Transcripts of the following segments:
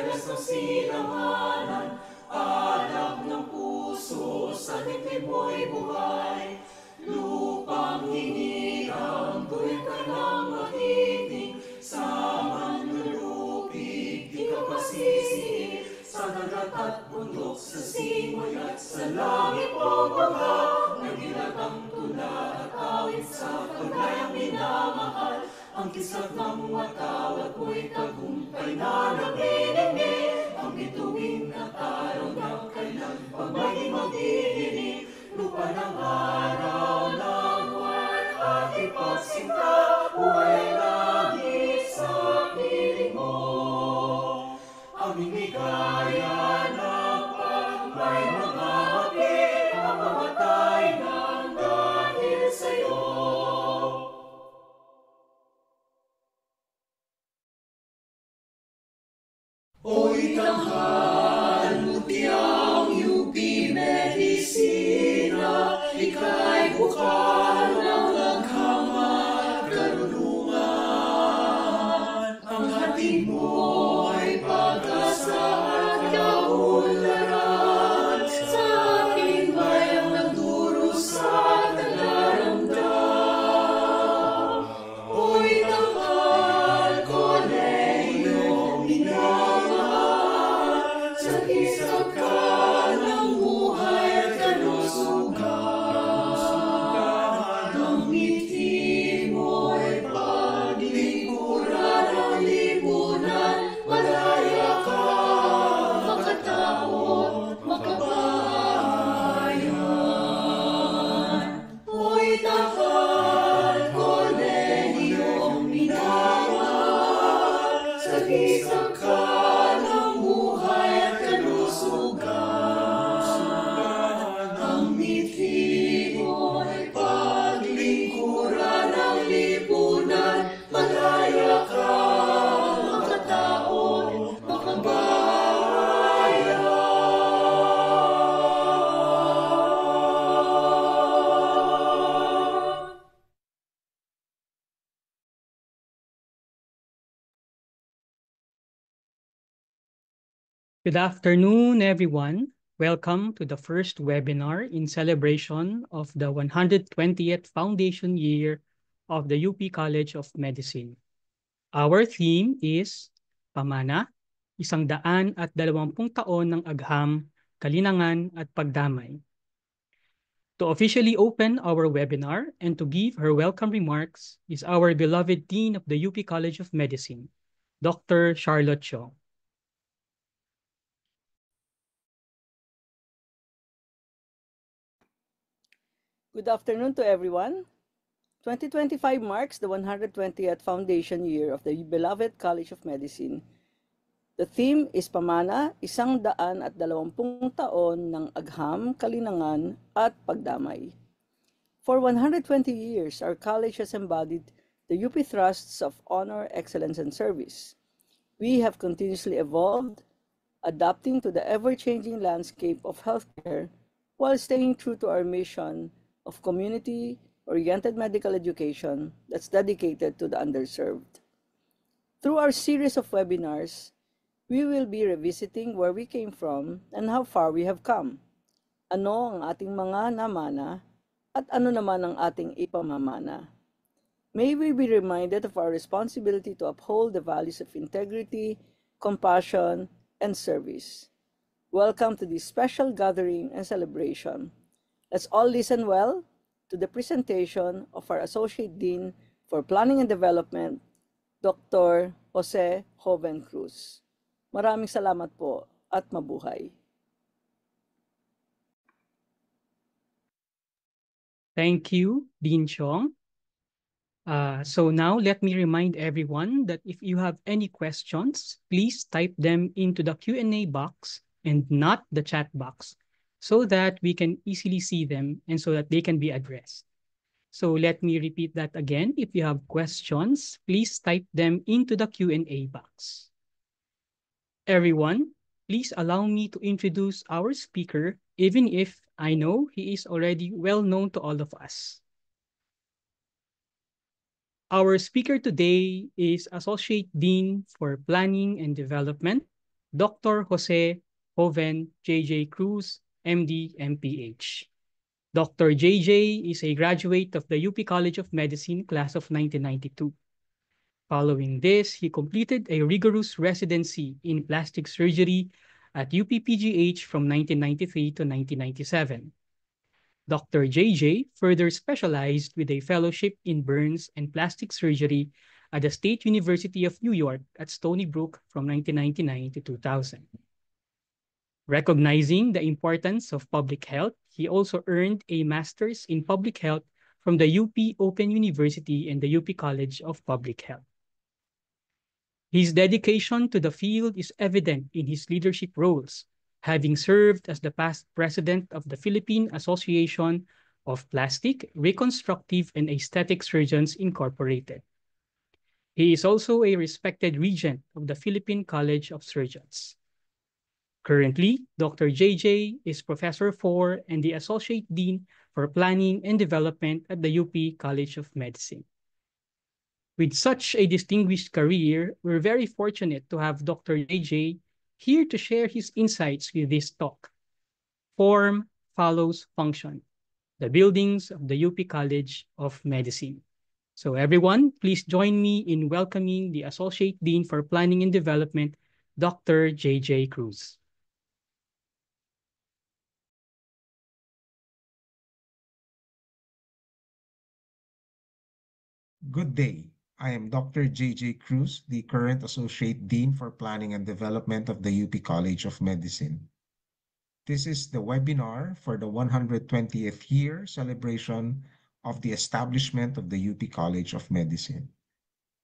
Senyales ng silanganan, alab ng puso, sa dibdib mo'y buhay. Lupang hinirang, tuwid ka ng mahiting, sa manlulupig, di ka pasisi. Sa dagat at bundok, sa simoy at sa langit mong bangha, nagilat ang tula at awit sa paglayang minamahal. Ang kisat ng watawat mo'y tagumpay na nabinigni, ang bituin at araw ng kailan pagmay magdidinig. Lupa ng araw ng buwan at ipagsinta, buhay ay langit sa piling mo. Aming ligaya ng pagmay mga hapit, ang mamatay ng dahil sa'yo. Oy tanghal, mutiang UP Medicina, ika'y bukal ng langhang at karunungan. Ang hatid mo ay pag-asa at kaunlaran, sa aking bayang nagdurusa at nagdaramdam. Oy tanghal, Kolehiyo minamahal, sa kisap ka ng buhay at kalusugan. Ang ngiti mo'y paglingkuran ng lipunan, malaya ka, makatao, makabayan. Oy tanghal, Kolehiyo minamahal, sa kisap ka ng buhay at kalusugan. Ang ngiti mo'y paglingkuran ng lipunan, malaya ka, makatao, makabayan. Good afternoon, everyone. Welcome to the first webinar in celebration of the 120th foundation year of the UP College of Medicine. Our theme is Pamana, 120 taon ng agham, kalinangan at pagdamay. To officially open our webinar and to give her welcome remarks is our beloved Dean of the UP College of Medicine, Dr. Charlotte Chong. Good afternoon to everyone. 2025 marks the 120th foundation year of the beloved College of Medicine. The theme is Pamana, 120 taon ng agham, kalinangan at pagdamay. For 120 years, our college has embodied the UP thrusts of honor, excellence, and service. We have continuously evolved, adapting to the ever-changing landscape of healthcare while staying true to our mission of community-oriented medical education that's dedicated to the underserved. Through our series of webinars, we will be revisiting where we came from and how far we have come. Ano ang ating mga namana at ano naman ang ating ipamamana. May we be reminded of our responsibility to uphold the values of integrity, compassion, and service. Welcome to this special gathering and celebration. Let's all listen well to the presentation of our Associate Dean for Planning and Development, Dr. Jose Joven Cruz. Maraming salamat po at mabuhay. Thank you, Dean Chong. So now let me remind everyone that if you have any questions, please type them into the Q&A box and not the chat box, so that we can easily see them and so that they can be addressed. So let me repeat that again. If you have questions, please type them into the Q&A box. Everyone, please allow me to introduce our speaker, even if I know he is already well known to all of us. Our speaker today is Associate Dean for Planning and Development, Dr. Jose Joven J.J. Cruz, MD, MPH. Dr. J.J. is a graduate of the UP College of Medicine class of 1992. Following this, he completed a rigorous residency in plastic surgery at UPPGH from 1993 to 1997. Dr. J.J. further specialized with a fellowship in burns and plastic surgery at the State University of New York at Stony Brook from 1999 to 2000. Recognizing the importance of public health, he also earned a master's in public health from the UP Open University and the UP College of Public Health. His dedication to the field is evident in his leadership roles, having served as the past president of the Philippine Association of Plastic, Reconstructive, and Aesthetic Surgeons Incorporated. He is also a respected regent of the Philippine College of Surgeons. Currently, Dr. J.J. is Professor for and the Associate Dean for Planning and Development at the UP College of Medicine. With such a distinguished career, we're very fortunate to have Dr. J.J. here to share his insights with this talk. Form follows function, the buildings of the UP College of Medicine. So everyone, please join me in welcoming the Associate Dean for Planning and Development, Dr. J.J. Cruz. Good day. I am Dr. J.J. Cruz, the current Associate Dean for Planning and Development of the UP College of Medicine. This is the webinar for the 120th year celebration of the establishment of the UP College of Medicine.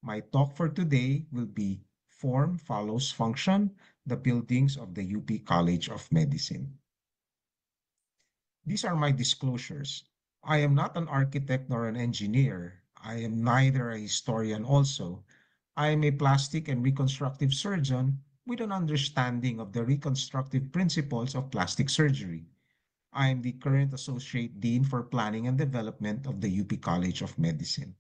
My talk for today will be Form Follows Function, the buildings of the UP College of Medicine. These are my disclosures. I am not an architect nor an engineer. I am neither a historian also. I am a plastic and reconstructive surgeon with an understanding of the reconstructive principles of plastic surgery. I am the current Associate Dean for Planning and Development of the UP College of Medicine.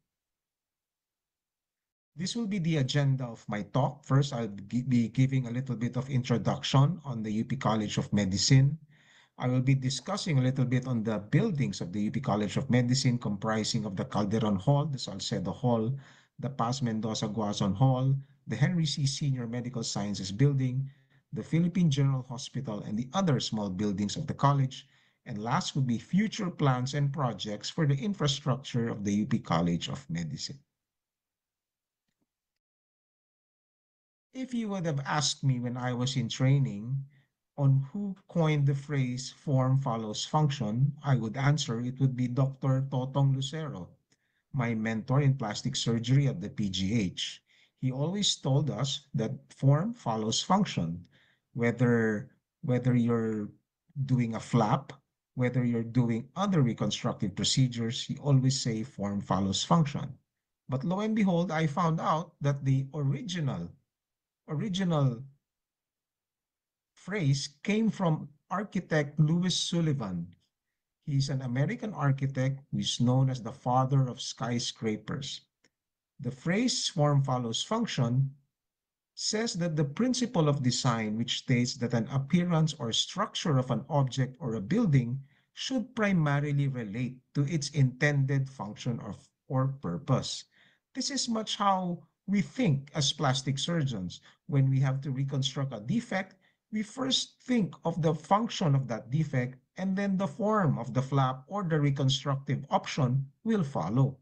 This will be the agenda of my talk. First, I'll be giving a little bit of introduction on the UP College of Medicine. I will be discussing a little bit on the buildings of the UP College of Medicine comprising of the Calderon Hall, the Salcedo Hall, the Paz Mendoza Guazon Hall, the Henry C. Senior Medical Sciences Building, the Philippine General Hospital, and the other small buildings of the college. And last would be future plans and projects for the infrastructure of the UP College of Medicine. If you would have asked me when I was in training, on who coined the phrase form follows function, I would answer it would be Dr. Totong Lucero, my mentor in plastic surgery at the PGH. He always told us that form follows function, whether you're doing a flap, whether you're doing other reconstructive procedures, he always say form follows function. But lo and behold, I found out that the original phrase came from architect Louis Sullivan. He's an American architect who is known as the father of skyscrapers. The phrase form follows function says that the principle of design, which states that an appearance or structure of an object or a building should primarily relate to its intended function or purpose. This is much how we think as plastic surgeons. When we have to reconstruct a defect, we first think of the function of that defect, and then the form of the flap or the reconstructive option will follow.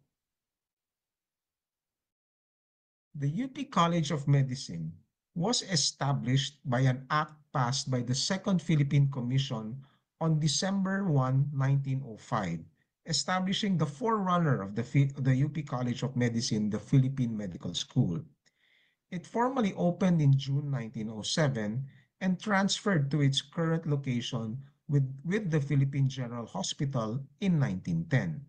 The UP College of Medicine was established by an act passed by the Second Philippine Commission on December 1, 1905, establishing the forerunner of the UP College of Medicine, the Philippine Medical School. It formally opened in June 1907 and transferred to its current location with the Philippine General Hospital in 1910.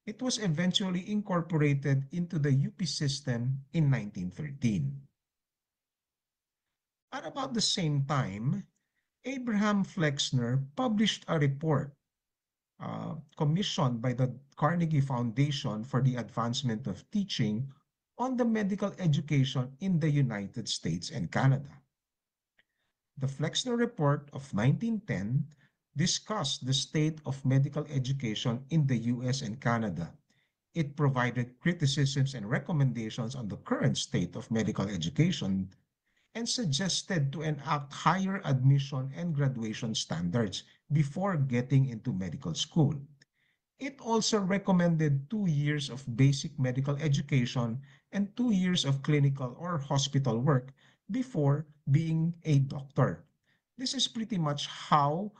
It was eventually incorporated into the UP system in 1913. At about the same time, Abraham Flexner published a report commissioned by the Carnegie Foundation for the Advancement of Teaching on the medical education in the United States and Canada. The Flexner Report of 1910 discussed the state of medical education in the US and Canada. It provided criticisms and recommendations on the current state of medical education and suggested to enact higher admission and graduation standards before getting into medical school. It also recommended 2 years of basic medical education and 2 years of clinical or hospital work before being a doctor. This is pretty much how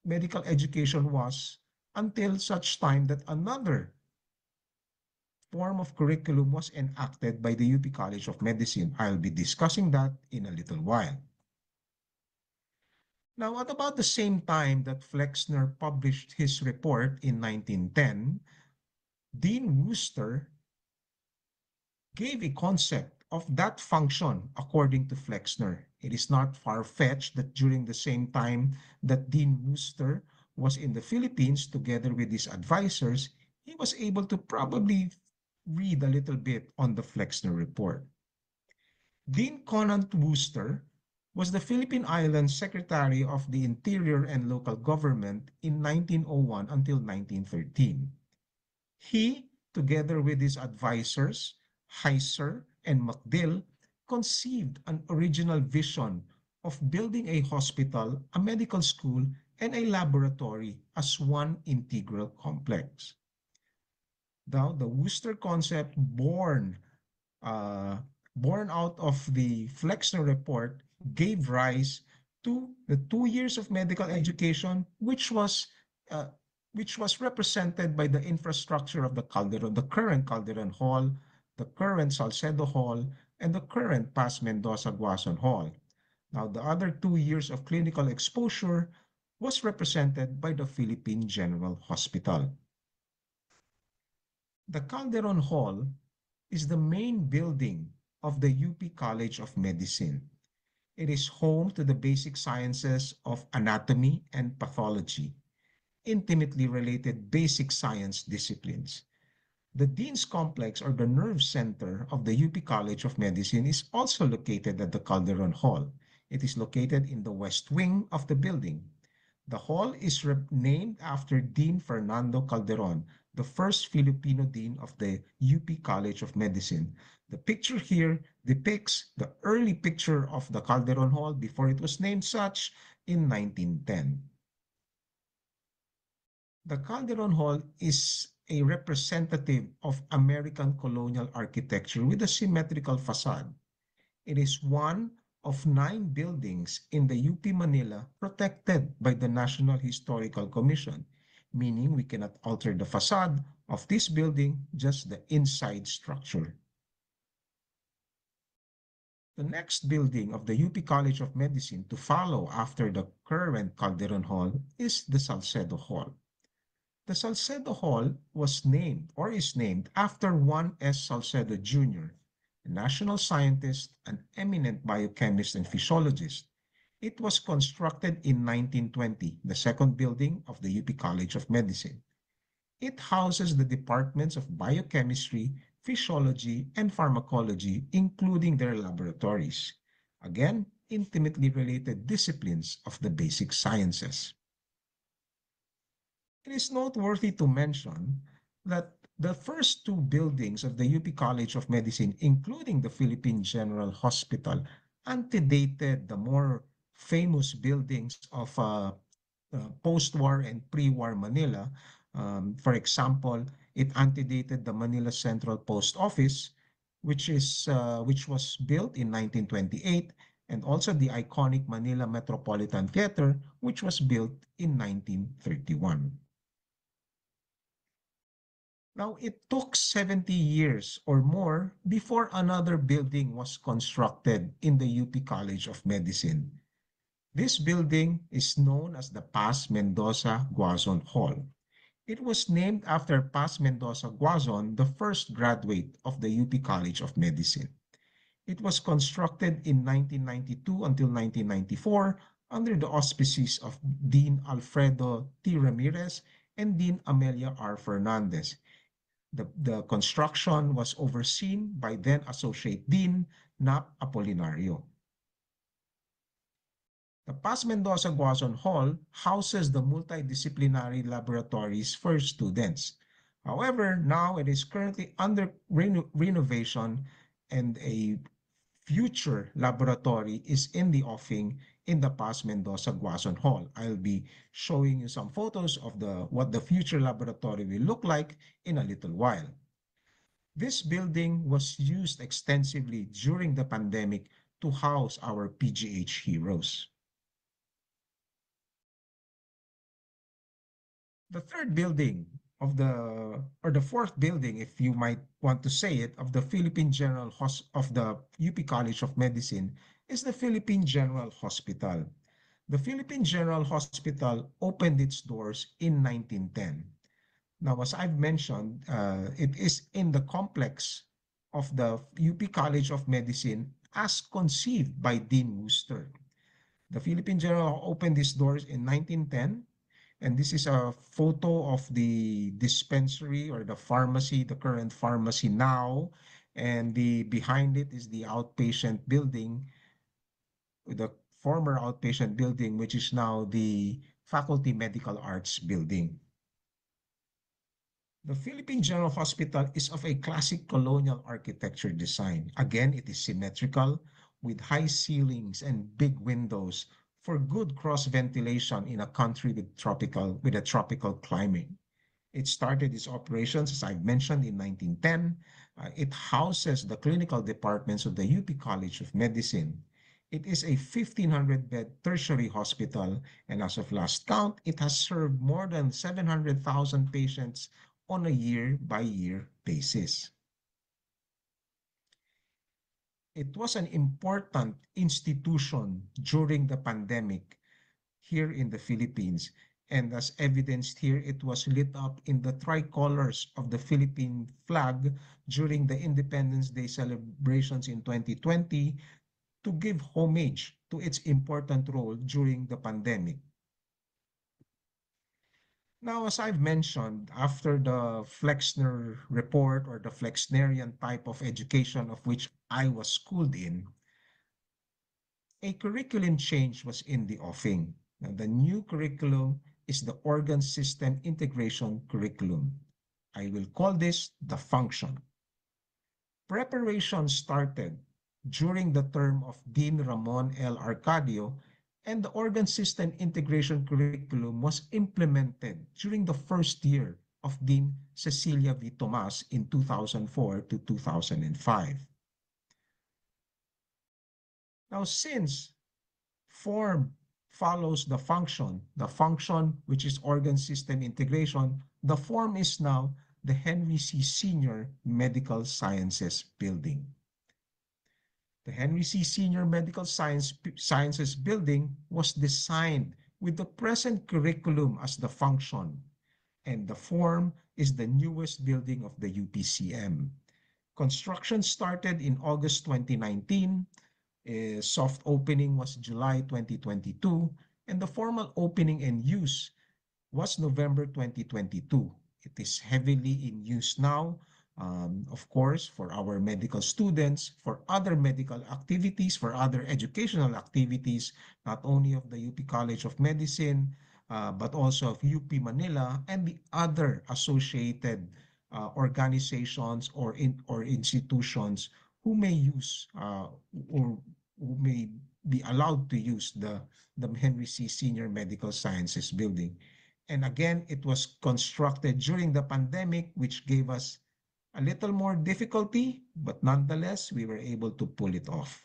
medical education was until such time that another form of curriculum was enacted by the UP College of Medicine. I'll be discussing that in a little while. Now, at about the same time that Flexner published his report in 1910, Dean Worcester gave a concept of that function according to Flexner. It is not far-fetched that during the same time that Dean Worcester was in the Philippines together with his advisors, he was able to probably read a little bit on the Flexner report. Dean Conant Worcester was the Philippine Islands Secretary of the Interior and Local Government in 1901 until 1913. He, together with his advisors, Heiser and MacDill, conceived an original vision of building a hospital, a medical school, and a laboratory as one integral complex. Now, the Worcester concept born out of the Flexner report gave rise to the 2 years of medical education, which was represented by the infrastructure of the Calderon, the current Calderon Hall, the current Salcedo Hall, and the current Paz Mendoza Guason Hall. Now, the other 2 years of clinical exposure was represented by the Philippine General Hospital. The Calderon Hall is the main building of the UP College of Medicine. It is home to the basic sciences of anatomy and pathology, intimately related basic science disciplines. The Dean's Complex, or the nerve center of the UP College of Medicine, is also located at the Calderon Hall. It is located in the west wing of the building. The hall is named after Dean Fernando Calderon, the first Filipino dean of the UP College of Medicine. The picture here depicts the early picture of the Calderon Hall before it was named such in 1910. The Calderon Hall is a representative of American colonial architecture with a symmetrical facade. It is one of 9 buildings in the UP Manila protected by the National Historical Commission, meaning we cannot alter the facade of this building, just the inside structure. The next building of the UP College of Medicine to follow after the current Calderon Hall is the Salcedo Hall. The Salcedo Hall was named or is named after 1S Salcedo Jr., a national scientist, an eminent biochemist and physiologist. It was constructed in 1920, the second building of the UP College of Medicine. It houses the departments of biochemistry, physiology, and pharmacology, including their laboratories. Again, intimately related disciplines of the basic sciences. It is noteworthy to mention that the first 2 buildings of the UP College of Medicine, including the Philippine General Hospital, antedated the more famous buildings of post-war and pre-war Manila. For example, it antedated the Manila Central Post Office, which was built in 1928, and also the iconic Manila Metropolitan Theater, which was built in 1931. Now, it took 70 years or more before another building was constructed in the UP College of Medicine. This building is known as the Paz Mendoza Guazon Hall. It was named after Paz Mendoza Guazon, the first graduate of the UP College of Medicine. It was constructed in 1992 until 1994 under the auspices of Dean Alfredo T. Ramirez and Dean Amelia R. Fernandez. The construction was overseen by then Associate Dean Nap Apolinario. The Paz Mendoza Guazon Hall houses the multidisciplinary laboratories for students. However, now it is currently under renovation, and a future laboratory is in the offing in the Paz Mendoza Guazon Hall. I'll be showing you some photos of what the future laboratory will look like in a little while. This building was used extensively during the pandemic to house our PGH heroes. The third building or the fourth building, if you might want to say it, of the of the UP College of Medicine is the Philippine General Hospital. The Philippine General Hospital opened its doors in 1910. Now, as I've mentioned, it is in the complex of the UP College of Medicine as conceived by Dean Worcester. The Philippine General opened its doors in 1910, and this is a photo of the dispensary or the pharmacy, the current pharmacy now, and behind it is the outpatient building, the former outpatient building, which is now the Faculty Medical Arts building. The Philippine General Hospital is of a classic colonial architecture design. Again, it is symmetrical with high ceilings and big windows for good cross ventilation in a country with a tropical climate. It started its operations, as I've mentioned, in 1910. It houses the clinical departments of the UP College of Medicine. It is a 1,500-bed tertiary hospital, and as of last count, it has served more than 700,000 patients on a year-by-year basis. It was an important institution during the pandemic here in the Philippines, and as evidenced here, it was lit up in the tricolors of the Philippine flag during the Independence Day celebrations in 2020 to give homage to its important role during the pandemic. Now, as I've mentioned, after the Flexner report or the Flexnerian type of education of which I was schooled in, a curriculum change was in the offing. Now, the new curriculum is the organ system integration curriculum. I will call this the function. Preparation started during the term of Dean Ramon L. Arcadio, and the organ system integration curriculum was implemented during the first year of Dean Cecilia V. Tomas in 2004 to 2005. Now, since form follows the function which is organ system integration, the form is now the Henry C. Senior Medical Sciences Building. The Henry C. Senior Medical Sciences Building was designed with the present curriculum as the function, and the form is the newest building of the UPCM. Construction started in August 2019, soft opening was July 2022, and the formal opening and use was November 2022. It is heavily in use now, of course, for our medical students, for other medical activities, for other educational activities, not only of the UP College of Medicine, but also of UP Manila and the other associated organizations or institutions who may use or who may be allowed to use the Henry C. Senior Medical Sciences Building. And again, it was constructed during the pandemic, which gave us a little more difficulty, but nonetheless, we were able to pull it off.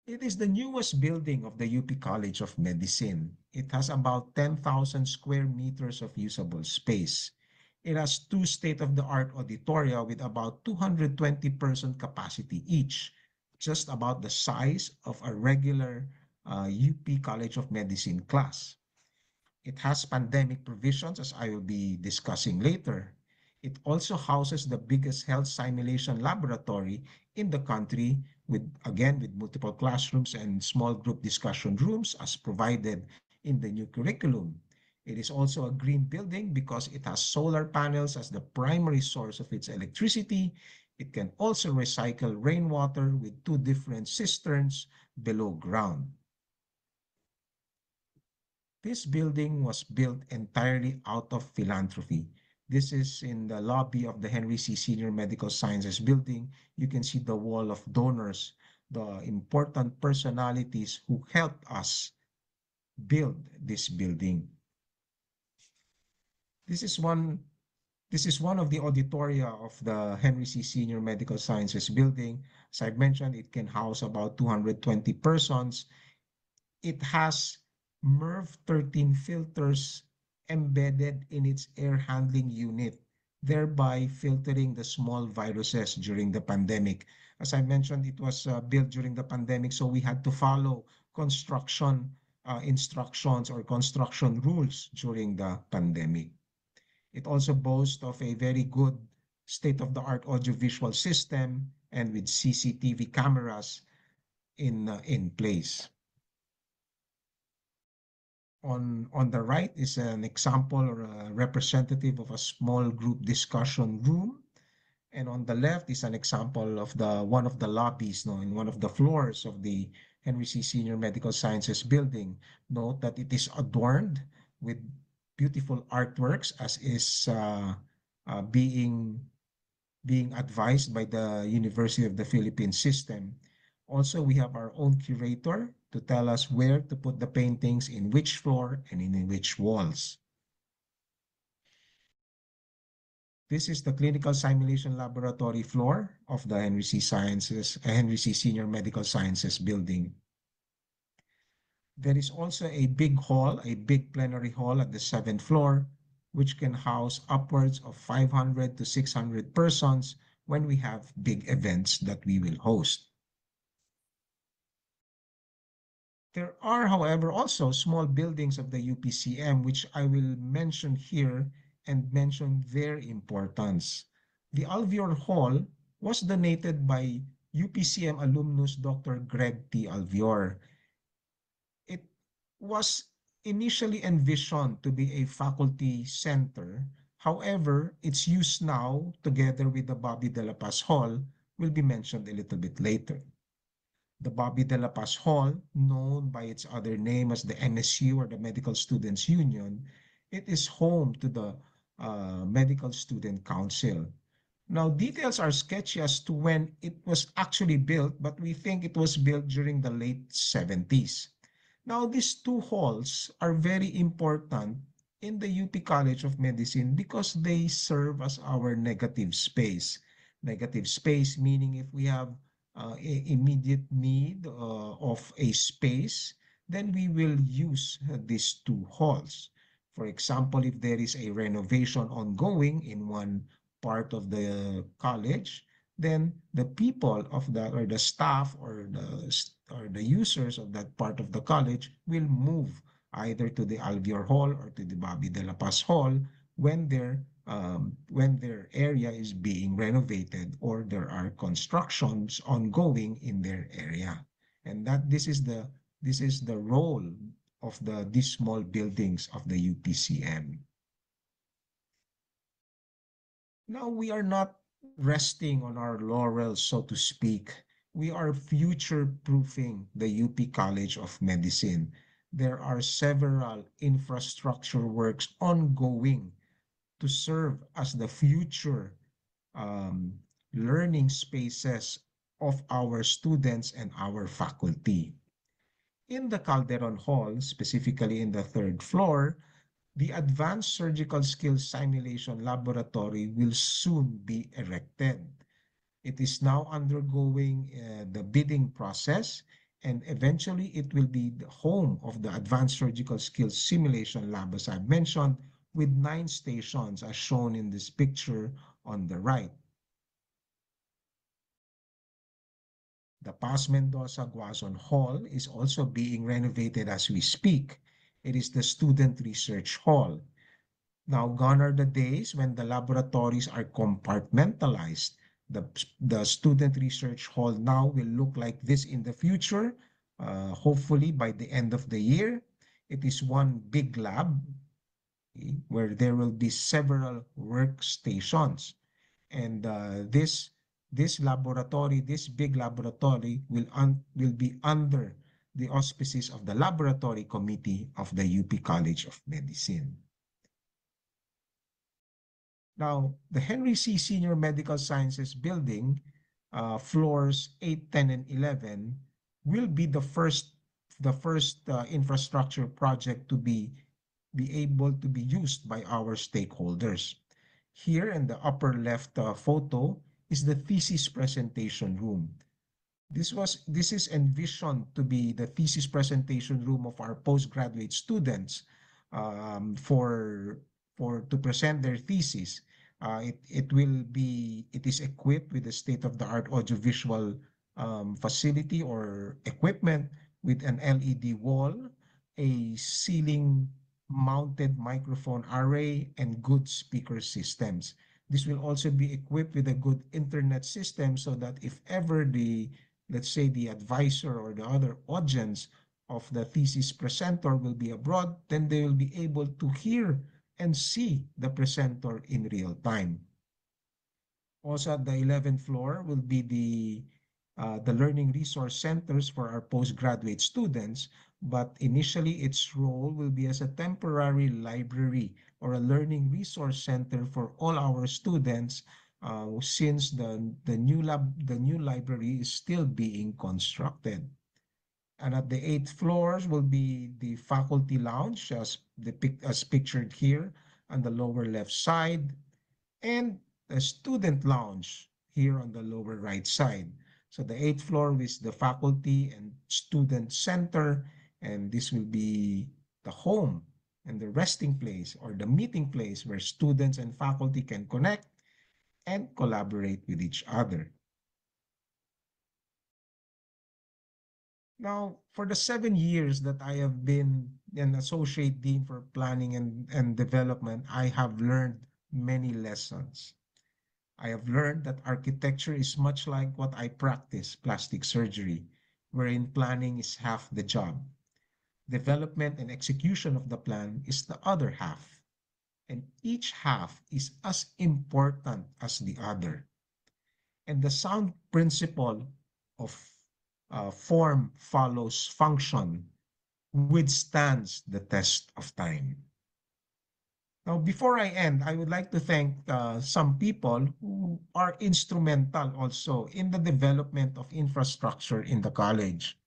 It is the newest building of the UP College of Medicine. It has about 10,000 square meters of usable space. It has two state-of-the-art auditoria with about 220-person capacity each, just about the size of a regular UP College of Medicine class. It has pandemic provisions, as I will be discussing later. It also houses the biggest health simulation laboratory in the country with multiple classrooms and small group discussion rooms as provided in the new curriculum. It is also a green building because it has solar panels as the primary source of its electricity. It can also recycle rainwater with 2 different cisterns below ground. This building was built entirely out of philanthropy. This is in the lobby of the Henry C. Senior Medical Sciences Building. You can see the wall of donors, the important personalities who helped us build this building. This is one of the auditoria of the Henry C. Senior Medical Sciences Building. As I mentioned, it can house about 220 persons. It has MERV 13 filters embedded in its air handling unit, thereby filtering the small viruses during the pandemic. As I mentioned, it was built during the pandemic, so we had to follow construction instructions or construction rules during the pandemic. It also boasts of a very good state-of-the-art audiovisual system and with CCTV cameras in place. On the right is an example or a representative of a small group discussion room. And on the left is an example of one of the lobbies, in one of the floors of the Henry C. Senior Medical Sciences Building. Note that it is adorned with beautiful artworks, as is being advised by the University of the Philippines system. Also, we have our own curator to tell us where to put the paintings, in which floor and in which walls. This is the clinical simulation laboratory floor of the Henry C. Senior Medical Sciences Building. There is also a big hall, a big plenary hall at the 7th floor, which can house upwards of 500 to 600 persons when we have big events that we will host. There are, however, also small buildings of the UPCM, which I will mention here and mention their importance. The Alveor Hall was donated by UPCM alumnus Dr. Greg T. Alveor. It was initially envisioned to be a faculty center. However, its use now, together with the Bobby de la Paz Hall, will be mentioned a little bit later. The Bobby de la Paz Hall, known by its other name as the MSU or the Medical Students Union, it is home to the Medical Student Council. Now, details are sketchy as to when it was actually built, but we think it was built during the late 70s. Now, these 2 halls are very important in the UP College of Medicine because they serve as our negative space. Negative space meaning if we have immediate need of a space, then we will use these 2 halls. For example, if there is a renovation ongoing in one part of the college, then the people of that or the staff or the users of that part of the college will move either to the Alveor Hall or to the Bobby de la Paz Hall when their area is being renovated or there are constructions ongoing in their area. And that this is the role of these small buildings of the UPCM. Now we are not resting on our laurels, so to speak. We are future-proofing the UP College of Medicine. There are several infrastructure works ongoing to serve as the future learning spaces of our students and our faculty. In the Calderon Hall, specifically in the 3rd floor, the Advanced Surgical Skills Simulation Laboratory will soon be erected. It is now undergoing the bidding process, and eventually it will be the home of the Advanced Surgical Skills Simulation Lab, as I've mentioned, with 9 stations as shown in this picture on the right. The Paz Mendoza Guazon Hall is also being renovated as we speak. It is the Student Research Hall. Now, gone are the days when the laboratories are compartmentalized. The Student Research Hall now will look like this in the future, hopefully by the end of the year. It is one big lab where there will be several workstations. And this This laboratory, this big laboratory will be under the auspices of the Laboratory Committee of the UP College of Medicine. Now, the Henry C. Senior Medical Sciences Building, floors 8, 10, and 11, will be the first infrastructure project to be able to be used by our stakeholders. Here in the upper left photo is the thesis presentation room. This is envisioned to be the thesis presentation room of our postgraduate students to present their thesis. It is equipped with a state-of-the-art audiovisual facility or equipment with an LED wall, a ceiling mounted microphone array, and good speaker systems. This will also be equipped with a good internet system so that if ever let's say the advisor or the other audience of the thesis presenter will be abroad, then they will be able to hear and see the presenter in real time. Also at the 11th floor will be the learning resource centers for our postgraduate students, but initially its role will be as a temporary library or a learning resource center for all our students since the new library is still being constructed. And at the 8th floors will be the faculty lounge as pictured here on the lower left side, and the student lounge here on the lower right side. So the 8th floor is the faculty and student center, and this will be the home and the resting place or the meeting place where students and faculty can connect and collaborate with each other. Now, for the 7 years that I have been an associate dean for planning and development, I have learned many lessons. I have learned that architecture is much like what I practice, plastic surgery, wherein planning is half the job. Development and execution of the plan is the other half, and each half is as important as the other. And the sound principle of form follows function withstands the test of time. Now, before I end, I would like to thank some people who are instrumental also in the development of infrastructure in the college.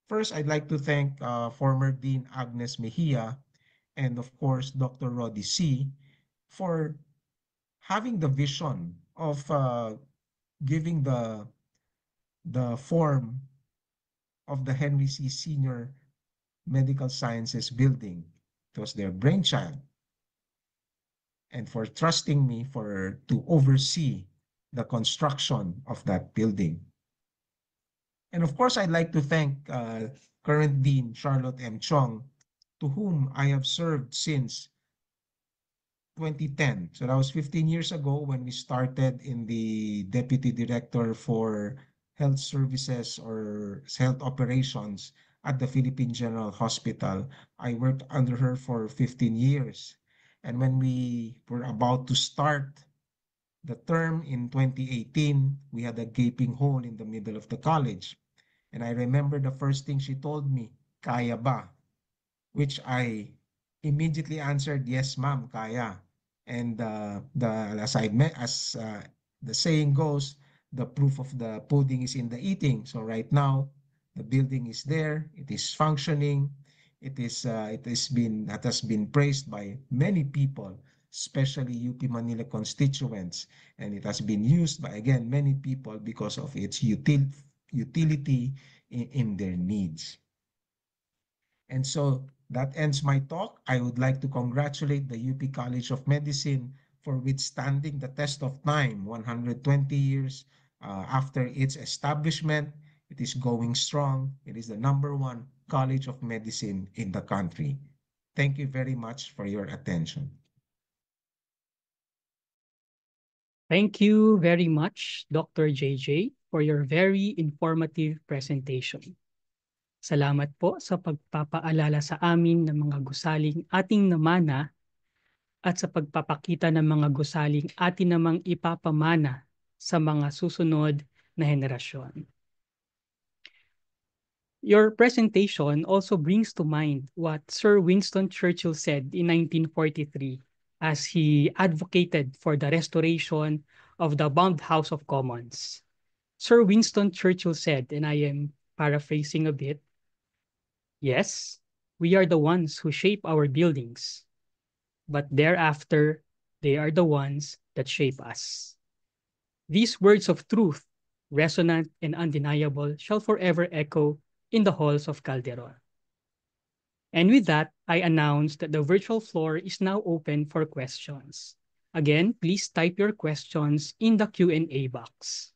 First, I'd like to thank former Dean Agnes Mejia and, of course, Dr. Roddy C. for having the vision of giving the form of the Henry C. Senior Medical Sciences Building. It was their brainchild. And for trusting me to oversee the construction of that building. And of course, I'd like to thank current Dean Charlotte M. Chong, to whom I have served since 2010. So that was 15 years ago when we started in the Deputy Director for Health Services or Health Operations at the Philippine General Hospital. I worked under her for 15 years. And when we were about to start the term in 2018, we had a gaping hole in the middle of the college. And I remember the first thing she told me, "Kaya ba?" Which I immediately answered, "Yes, ma'am, kaya." And as the saying goes, the proof of the pudding is in the eating. So right now, the building is there, it is functioning. It has been praised by many people, especially UP Manila constituents, and it has been used by, again, many people because of its utility in their needs. And so that ends my talk. I would like to congratulate the UP College of Medicine for withstanding the test of time. 120 years after its establishment, it is going strong. It is the #1 College of Medicine in the country. Thank you very much for your attention. Thank you very much, Dr. JJ, for your very informative presentation. Salamat po sa pagpapaalala sa amin ng mga gusaling ating namana at sa pagpapakita ng mga gusaling atin namang ipapamana sa mga susunod na henerasyon. Your presentation also brings to mind what Sir Winston Churchill said in 1943 as he advocated for the restoration of the bombed House of Commons. Sir Winston Churchill said, and I am paraphrasing a bit, "Yes, we are the ones who shape our buildings, but thereafter, they are the ones that shape us." These words of truth, resonant and undeniable, shall forever echo in the halls of Calderon. And with that, I announce that the virtual floor is now open for questions. Again, please type your questions in the Q&A box.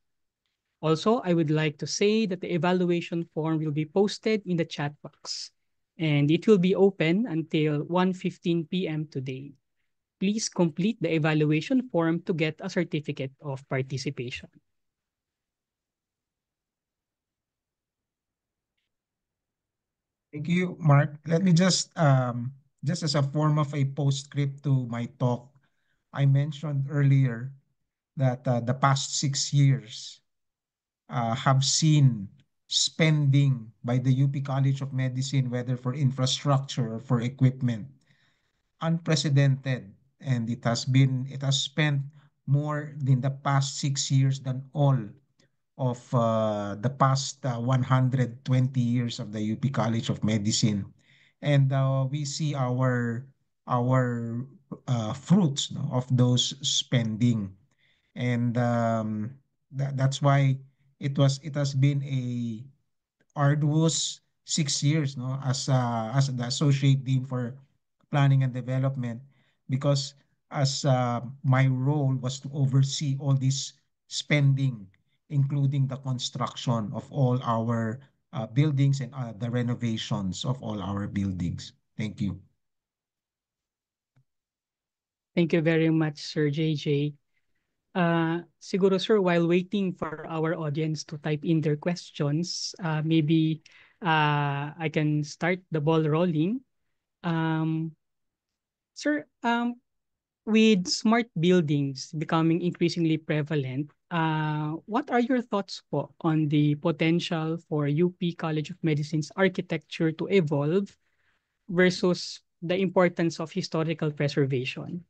Also, I would like to say that the evaluation form will be posted in the chat box, and it will be open until 1:15 p.m. today. Please complete the evaluation form to get a certificate of participation. Thank you, Mark. Let me just as a form of a postscript to my talk, I mentioned earlier that the past 6 years have seen spending by the UP College of Medicine, whether for infrastructure or for equipment, unprecedented. And it has spent more in the past 6 years than all of the past 120 years of the UP College of Medicine. And we see our fruits, no, of those spending. And that's why it has been a arduous 6 years, no, as the associate dean for planning and development, because as my role was to oversee all this spending, including the construction of all our buildings and the renovations of all our buildings. Thank you. Thank you very much, Sir JJ. Siguro, sir, while waiting for our audience to type in their questions, maybe I can start the ball rolling. Um, Sir, with smart buildings becoming increasingly prevalent, what are your thoughts po on the potential for UP College of Medicine's architecture to evolve versus the importance of historical preservation?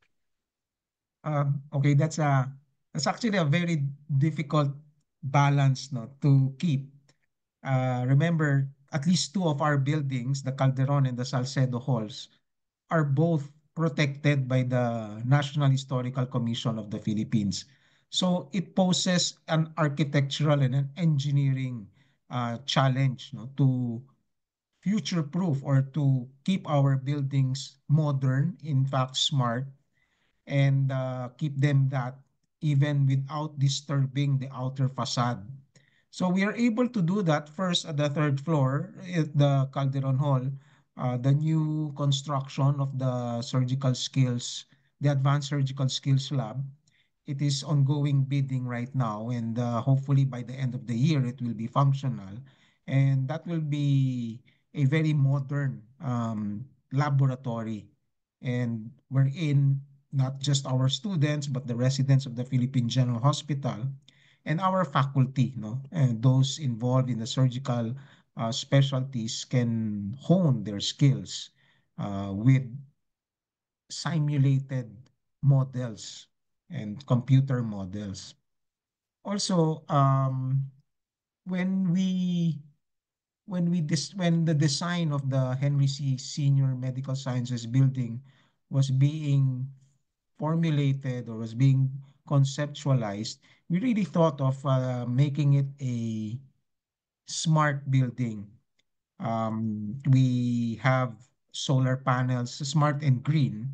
Okay, that's actually a very difficult balance, no, to keep. Remember, at least two of our buildings, the Calderon and the Salcedo halls, are both protected by the National Historical Commission of the Philippines. So it poses an architectural and an engineering challenge, no, to future-proof or to keep our buildings modern, in fact smart, and keep them that even without disturbing the outer facade. So we are able to do that first at the third floor at the Calderon Hall, the new construction of the surgical skills, the advanced surgical skills lab. It is ongoing bidding right now, and hopefully by the end of the year, it will be functional. And that will be a very modern laboratory. And we're in not just our students, but the residents of the Philippine General Hospital and our faculty, no, and those involved in the surgical specialties can hone their skills with simulated models and computer models. Also, when we when the design of the Henry C. Senior Medical Sciences building was being formulated or was being conceptualized, we really thought of making it a smart building. We have solar panels, smart and green.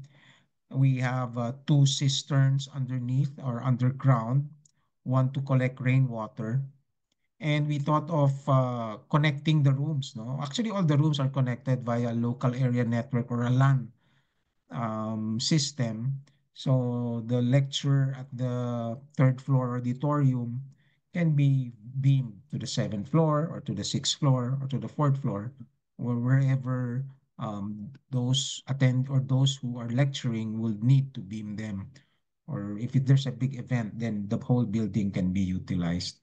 We have two cisterns underneath or underground, one to collect rainwater. And we thought of connecting the rooms. No, actually, all the rooms are connected via local area network or a LAN system. So the lecture at the third floor auditorium can be beamed to the seventh floor or to the sixth floor or to the fourth floor, or wherever those attend or those who are lecturing will need to beam them. or if there's a big event, then the whole building can be utilized.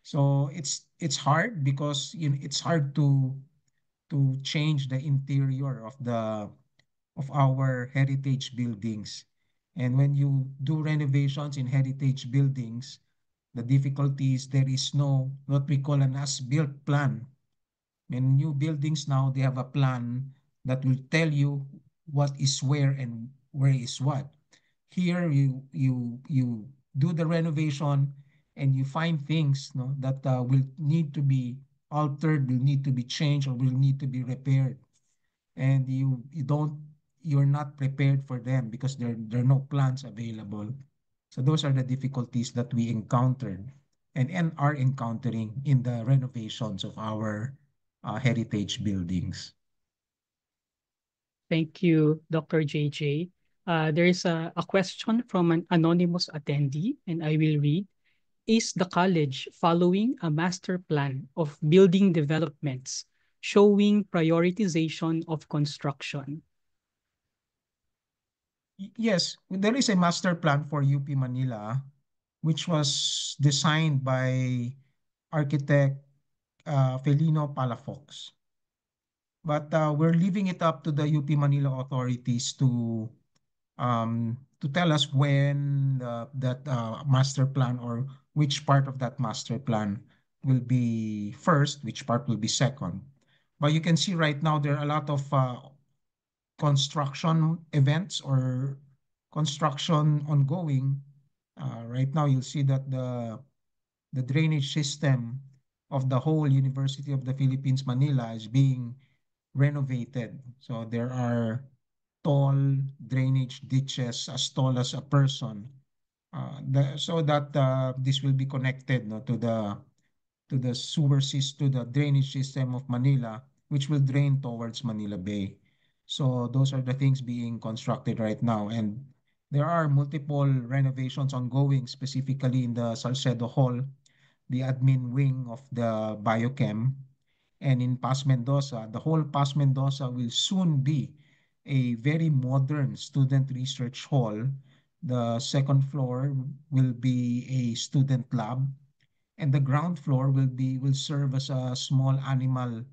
So it's hard because it's hard to change the interior of our heritage buildings. And when you do renovations in heritage buildings, the difficulty is there is no what we call an as-built plan. In new buildings now, they have a plan that will tell you what is where and where is what. Here you do the renovation and you find things, no, that will need to be altered, will need to be changed, or will need to be repaired, and you're not prepared for them because there are no plans available. So those are the difficulties that we encountered and are encountering in the renovations of our heritage buildings. Thank you, Dr. JJ. There is a question from an anonymous attendee, and I will read. Is the college following a master plan of building developments showing prioritization of construction? Yes, there is a master plan for UP Manila, which was designed by architect Felino Palafox. But we're leaving it up to the UP Manila authorities to tell us when that master plan, or which part of that master plan will be first, which part will be second. But you can see right now there are a lot of construction events or construction ongoing. Right now, you'll see that the drainage system of the whole University of the Philippines, Manila, is being renovated. So there are tall drainage ditches as tall as a person, so that this will be connected, no, to the to the drainage system of Manila, which will drain towards Manila Bay. So those are the things being constructed right now. And there are multiple renovations ongoing, specifically in the Salcedo Hall, the admin wing of the Biochem. And in Pas Mendoza, the whole Pas Mendoza will soon be a very modern student research hall. The second floor will be a student lab, and the ground floor will serve as a small animal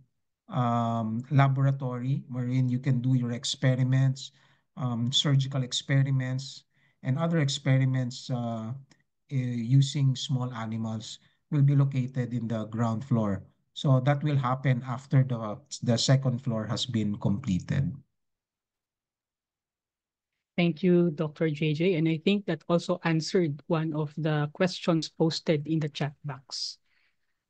laboratory wherein you can do your experiments, surgical experiments, and other experiments using small animals will be located in the ground floor. So that will happen after the second floor has been completed. Thank you, Dr. JJ. And I think that also answered one of the questions posted in the chat box.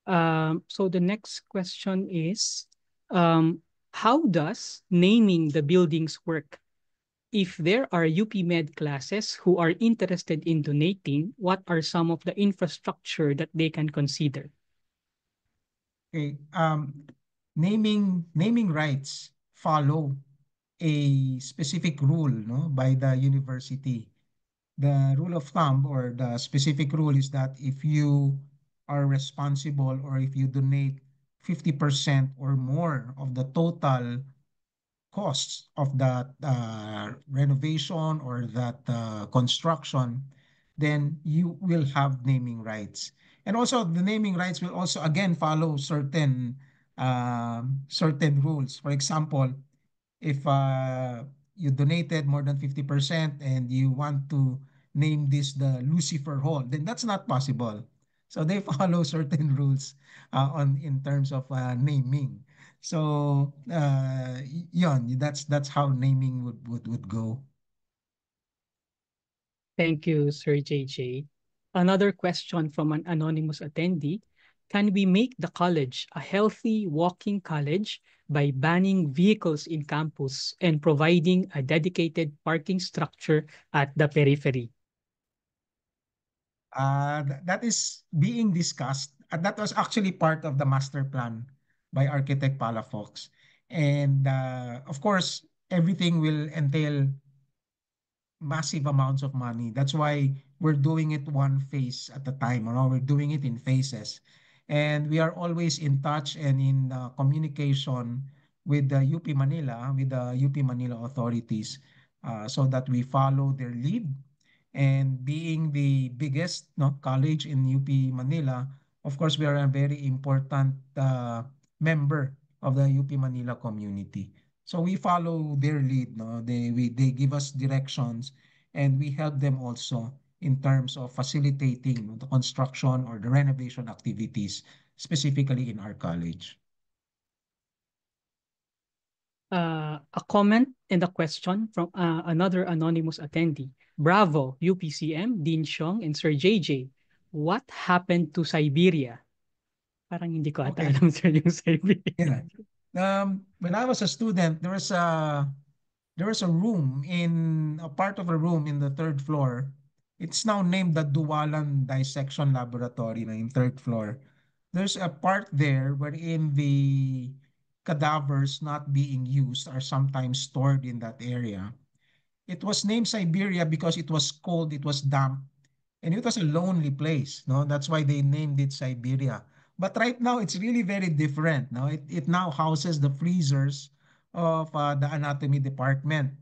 So the next question is, how does naming the buildings work? If there are UP Med classes who are interested in donating, what are some of the infrastructure that they can consider? Okay, naming rights follow a specific rule, no, by the university. The rule of thumb, or the specific rule, is that if you are responsible, or if you donate 50% or more of the total costs of that renovation or that construction, then you will have naming rights. And also the naming rights will also again follow certain rules. For example, if you donated more than 50% and you want to name this the Lucifer Hall, then that's not possible. So they follow certain rules on in terms of naming. So yun, that's how naming would go. Thank you, Sir JJ. Another question from an anonymous attendee. Can we make the college a healthy walking college by banning vehicles in campus and providing a dedicated parking structure at the periphery? That is being discussed. That was actually part of the master plan by Architect Palafox. And of course, everything will entail massive amounts of money. That's why we're doing it one phase at a time, or we're doing it in phases. And we are always in touch and in communication with the UP Manila, with the UP Manila authorities, so that we follow their lead And being the biggest college in UP Manila, of course, we are a very important member of the UP Manila community. So we follow their lead. No? They give us directions and we help them also in terms of facilitating the construction or the renovation activities, specifically in our college. A comment and a question from another anonymous attendee. Bravo, UPCM, Dean Xiong, and Sir JJ. What happened to Siberia? Parang hindi ko ata Okay. alam, sir, yung Siberia. Yeah. When I was a student, there was a room in a part of a room in the third floor. It's now named the Duwalan Dissection Laboratory na in third floor. There's a part there wherein the cadavers not being used are sometimes stored in that area. It was named Siberia because it was cold, it was damp, and it was a lonely place. No, that's why they named it Siberia. But right now, it's really very different. No, it now houses the freezers of the anatomy department.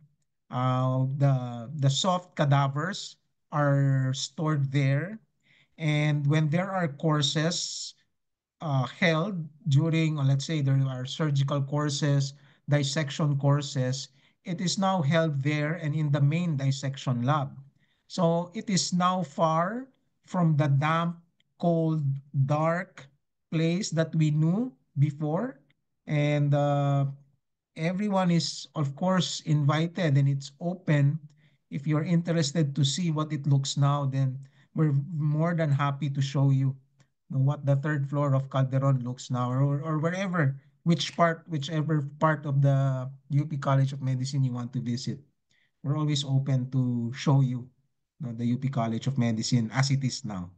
The soft cadavers are stored there, and when there are courses held during, or let's say there are surgical courses, dissection courses, it is now held there and in the main dissection lab. So it is now far from the damp, cold, dark place that we knew before. And everyone is, of course, invited and it's open. If you're interested to see what it looks now, then we're more than happy to show you what the third floor of Calderon looks now, or wherever, whichever part of the UP College of Medicine you want to visit. We're always open to show you, the UP College of Medicine as it is now.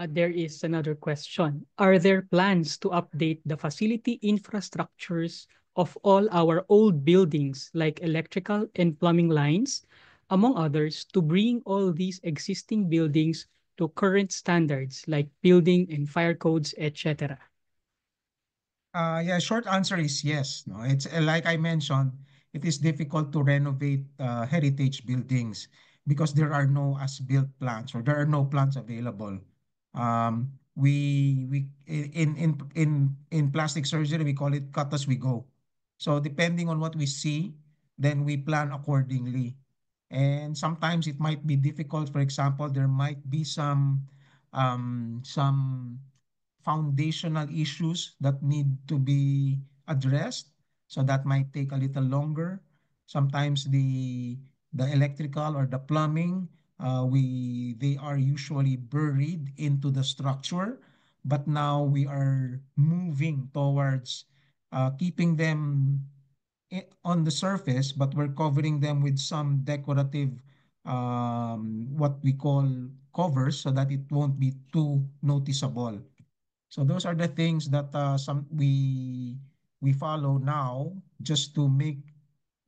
There is another question. Are there plans to update the facility infrastructures of all our old buildings like electrical and plumbing lines, among others, to bring all these existing buildings to current standards like building and fire codes, etc.? Yeah, short answer is yes. No, it's like I mentioned, it is difficult to renovate heritage buildings because there are no as-built plans or there are no plans available. In plastic surgery we call it cut as we go. So depending on what we see, then we plan accordingly. And sometimes it might be difficult. For example, there might be some foundational issues that need to be addressed. So that might take a little longer. Sometimes the electrical or the plumbing, they are usually buried into the structure, but now we are moving towards keeping them on the surface, but we're covering them with some decorative what we call covers so that it won't be too noticeable. So those are the things that some we follow now just to make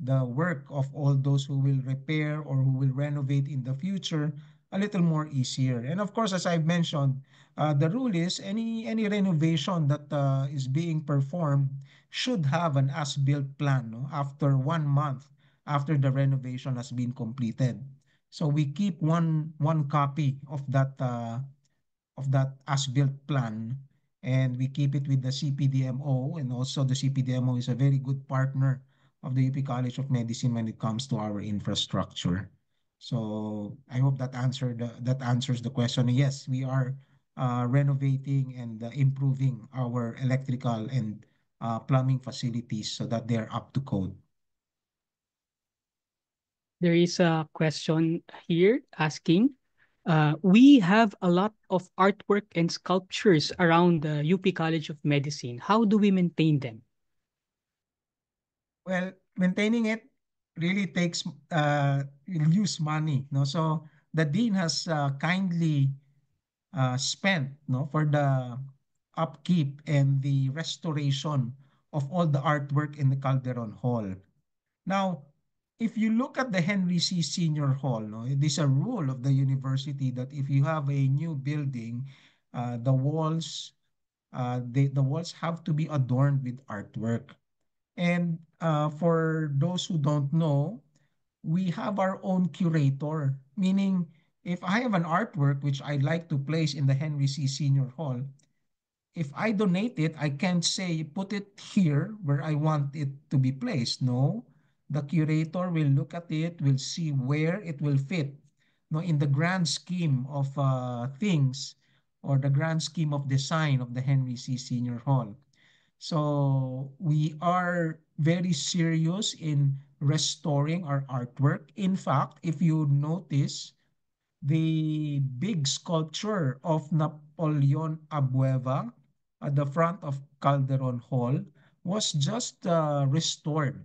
the work of all those who will repair or who will renovate in the future a little more easier. And of course, as I've mentioned, the rule is any renovation that is being performed should have an as-built plan, no, after 1 month after the renovation has been completed. So we keep one copy of that as-built plan, and we keep it with the CPDMO, and also the CPDMO is a very good partner of the UP College of Medicine when it comes to our infrastructure. So I hope that answers the question. Yes, we are renovating and improving our electrical and plumbing facilities so that they're up to code. There is a question here asking, we have a lot of artwork and sculptures around the UP College of Medicine. How do we maintain them? Well, maintaining it really takes use money, no? So the dean has kindly spent, no, for the upkeep and the restoration of all the artwork in the Calderon Hall. Now, if you look at the Henry C. Senior Hall, no, it is a rule of the university that if you have a new building, the walls have to be adorned with artwork. And for those who don't know, we have our own curator, meaning if I have an artwork which I'd like to place in the Henry C. Senior Hall, if I donate it, I can't say put it here where I want it to be placed. No, the curator will look at it, will see where it will fit. No, in the grand scheme of things or the grand scheme of design of the Henry C. Senior Hall. So we are very serious in restoring our artwork. In fact, if you notice, the big sculpture of Napoleon Abueva at the front of Calderon Hall was just restored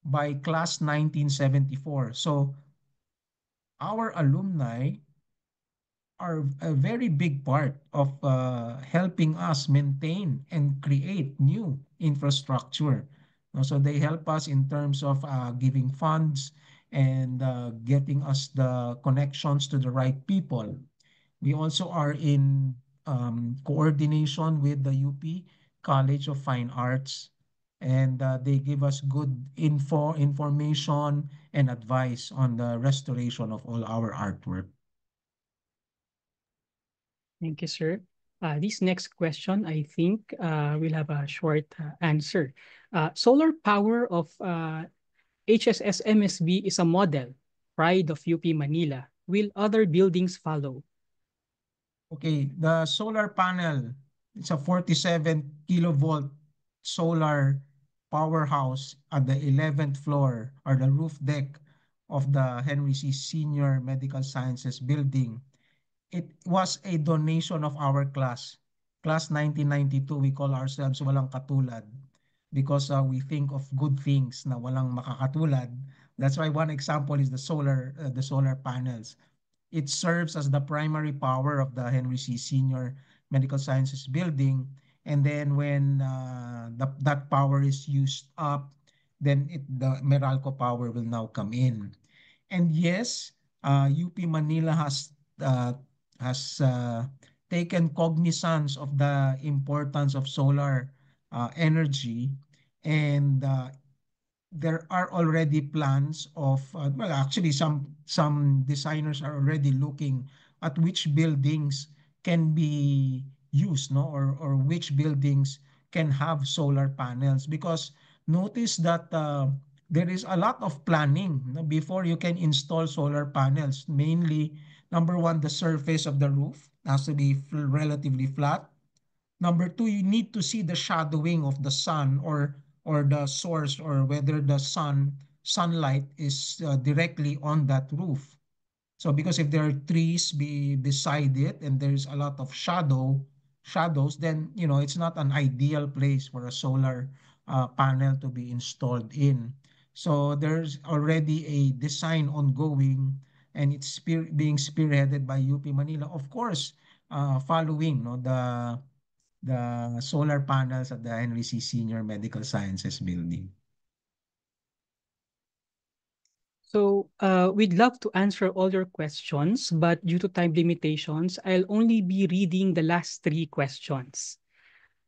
by class 1974. So our alumni are a very big part of helping us maintain and create new infrastructure. So they help us in terms of giving funds and getting us the connections to the right people. We also are in coordination with the UP College of Fine Arts, and they give us good information and advice on the restoration of all our artwork. Thank you, sir. This next question, I think, will have a short answer. Solar power of HSS MSB is a model, pride of UP Manila. Will other buildings follow? Okay, the solar panel, it's a 47 kilovolt solar powerhouse at the 11th floor or the roof deck of the Henry C. Senior Medical Sciences Building. It was a donation of our class. Class 1992, we call ourselves walang katulad because we think of good things na walang makakatulad. That's why one example is the solar panels. It serves as the primary power of the Henry C. Senior Medical Sciences Building. And then when that power is used up, then the Meralco power will now come in. And yes, UP Manila has taken cognizance of the importance of solar energy, and there are already plans of well, actually some designers are already looking at which buildings can be used, no, or which buildings can have solar panels, because notice that there is a lot of planning, no, before you can install solar panels. Mainly, number one, the surface of the roof has to be relatively flat. Number two, you need to see the shadowing of the sun, or the source, or whether the sunlight is directly on that roof. So because if there are trees beside it and there's a lot of shadows, then it's not an ideal place for a solar panel to be installed in. So there's already a design ongoing, and it's being spearheaded by UP Manila, of course, following, no, the solar panels at the Henry C. Senior Medical Sciences Building. So we'd love to answer all your questions, but due to time limitations, I'll only be reading the last three questions.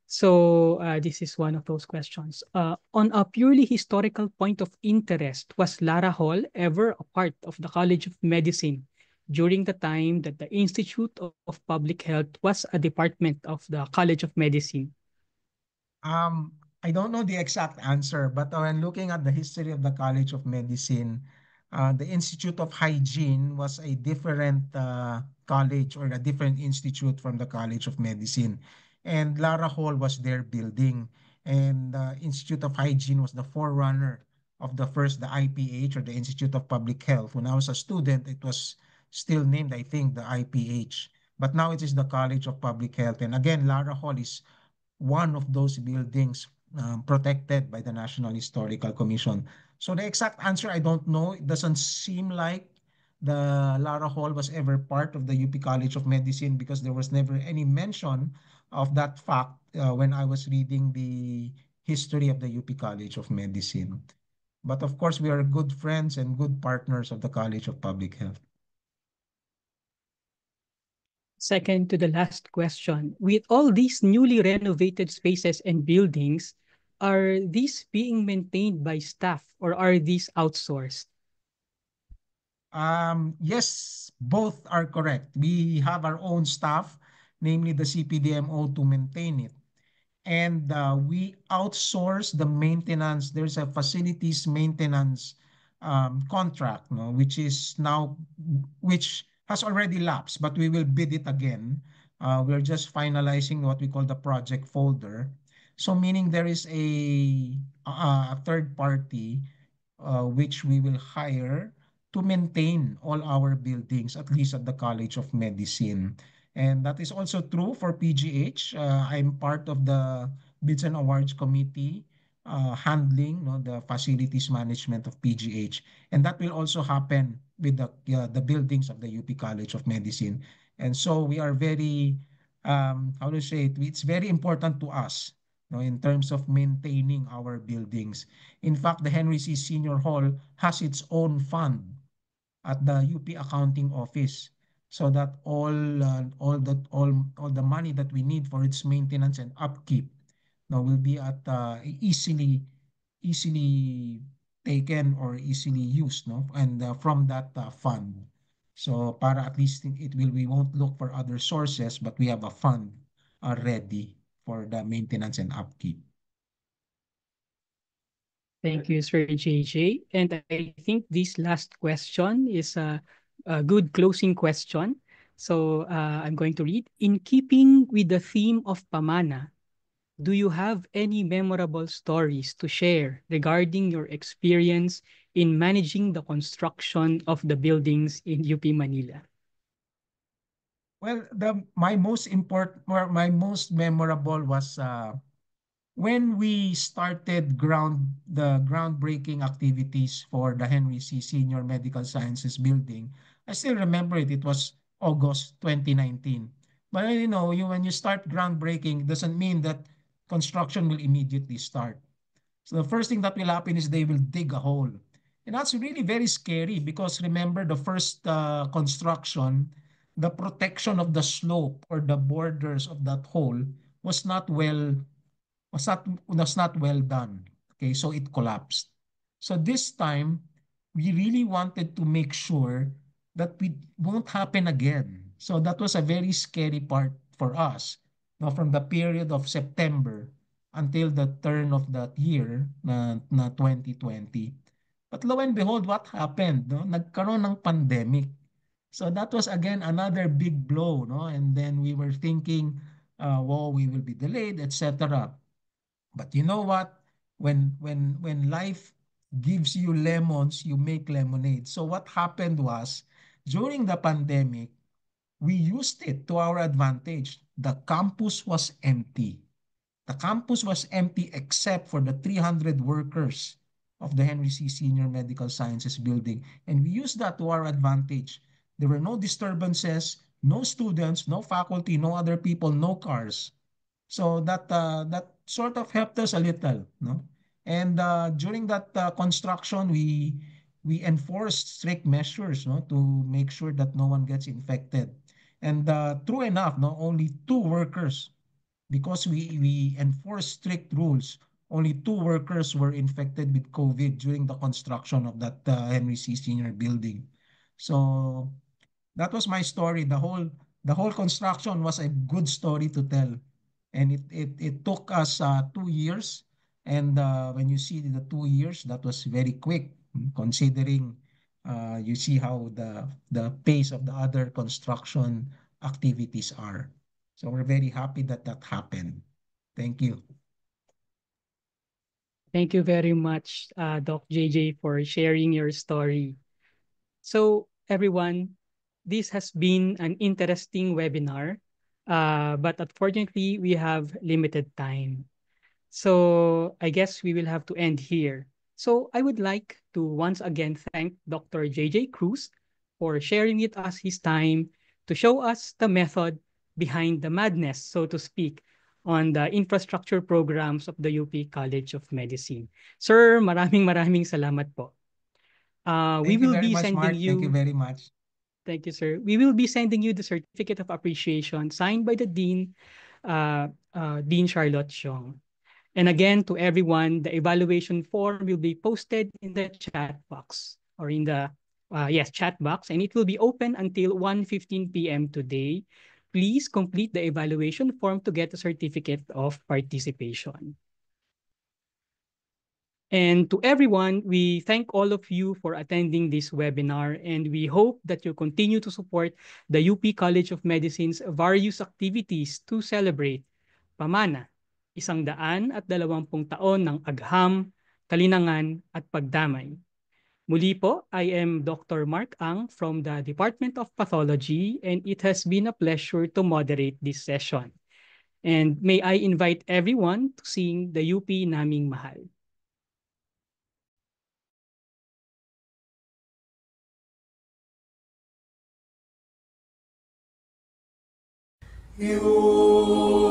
So this is one of those questions. On a purely historical point of interest, was Lara Hall ever a part of the College of Medicine during the time that the Institute of Public Health was a department of the College of Medicine? Um, I don't know the exact answer, but when looking at the history of the College of Medicine, the Institute of Hygiene was a different college, or a different institute from the College of Medicine. And Lara Hall was their building. And the Institute of Hygiene was the forerunner of the first, the IPH, or the Institute of Public Health. When I was a student, it was still named, I think, the IPH. But now it is the College of Public Health. And again, Lara Hall is one of those buildings protected by the National Historical Commission. So the exact answer, I don't know. It doesn't seem like the Lara Hall was ever part of the UP College of Medicine, because there was never any mention of that fact when I was reading the history of the UP College of Medicine. But of course, we are good friends and good partners of the College of Public Health. Second to the last question, with all these newly renovated spaces and buildings, are these being maintained by staff or are these outsourced? Yes, both are correct. We have our own staff, namely the CPDMO, to maintain it. And we outsource the maintenance. There's a facilities maintenance contract, no, which has already lapsed, but we will bid it again. We're just finalizing what we call the project folder. So meaning there is a third party which we will hire to maintain all our buildings, at least at the College of Medicine. And that is also true for PGH. I'm part of the Bids and Awards Committee handling, no, the facilities management of PGH. And that will also happen with the buildings of the UP College of Medicine. And so we are very, how to say it, it's very important to us, no, in terms of maintaining our buildings. In fact, the Henry C. Senior Hall has its own fund at the UP Accounting Office, so that all the money that we need for its maintenance and upkeep now will be at easily taken or easily used, no, and from that fund. So para at least we won't look for other sources, but we have a fund ready for the maintenance and upkeep. Thank you, Sir JJ. And I think this last question is a good closing question. So I'm going to read. In keeping with the theme of Pamana, do you have any memorable stories to share regarding your experience in managing the construction of the buildings in UP Manila? Well, my most memorable was when we started the groundbreaking activities for the Henry C. Senior Medical Sciences Building. I still remember it. It was August 2019. But when you start groundbreaking, doesn't mean that construction will immediately start. So the first thing that will happen is they will dig a hole. And that's really very scary because remember the first construction, the protection of the slope or the borders of that hole was not well was not well done. Okay, so it collapsed. So this time, we really wanted to make sure that we won't happen again. So that was a very scary part for us. Now, from the period of September until the turn of that year na 2020. But lo and behold, what happened? No? Nagkaroon ng pandemic. So that was again another big blow, no? And then we were thinking, well, we will be delayed, etc. But you know what? When life gives you lemons, you make lemonade. So what happened was during the pandemic, we used it to our advantage. The campus was empty. The campus was empty except for the 300 workers of the Henry C. Senior Medical Sciences Building. And we used that to our advantage. There were no disturbances, no students, no faculty, no other people, no cars. So that sort of helped us a little, no? And during that construction, we enforced strict measures, no, to make sure that no one gets infected. And true enough, no, only two workers, because we enforced strict rules, only two workers were infected with COVID during the construction of that Henry C. Senior building. So that was my story. The whole construction was a good story to tell, and it took us 2 years. And when you see the 2 years, that was very quick, considering you see how the pace of the other construction activities are. So we're very happy that that happened. Thank you. Thank you very much, Doc JJ, for sharing your story. So, everyone, this has been an interesting webinar, but unfortunately, we have limited time. So, I guess we will have to end here. So, I would like to once again thank Dr. JJ Cruz for sharing with us his time to show us the method behind the madness, so to speak, on the infrastructure programs of the UP College of Medicine. Sir, maraming salamat po. We Thank you will very be much, sending Mark. Thank you you, very much. thank you, sir. We will be sending you the certificate of appreciation signed by the Dean, Dean Charlotte Xiong. And again, to everyone, the evaluation form will be posted in the chat box or in the chat box, and it will be open until 1:15 p.m. today. Please complete the evaluation form to get a certificate of participation. And to everyone, we thank all of you for attending this webinar, and we hope that you continue to support the UP College of Medicine's various activities to celebrate Pamana, 120 taon ng agham, kalinangan at pagdamay. Muli po, I am Dr. Mark Ang from the Department of Pathology, and it has been a pleasure to moderate this session. And may I invite everyone to sing the UP Naming Mahal. You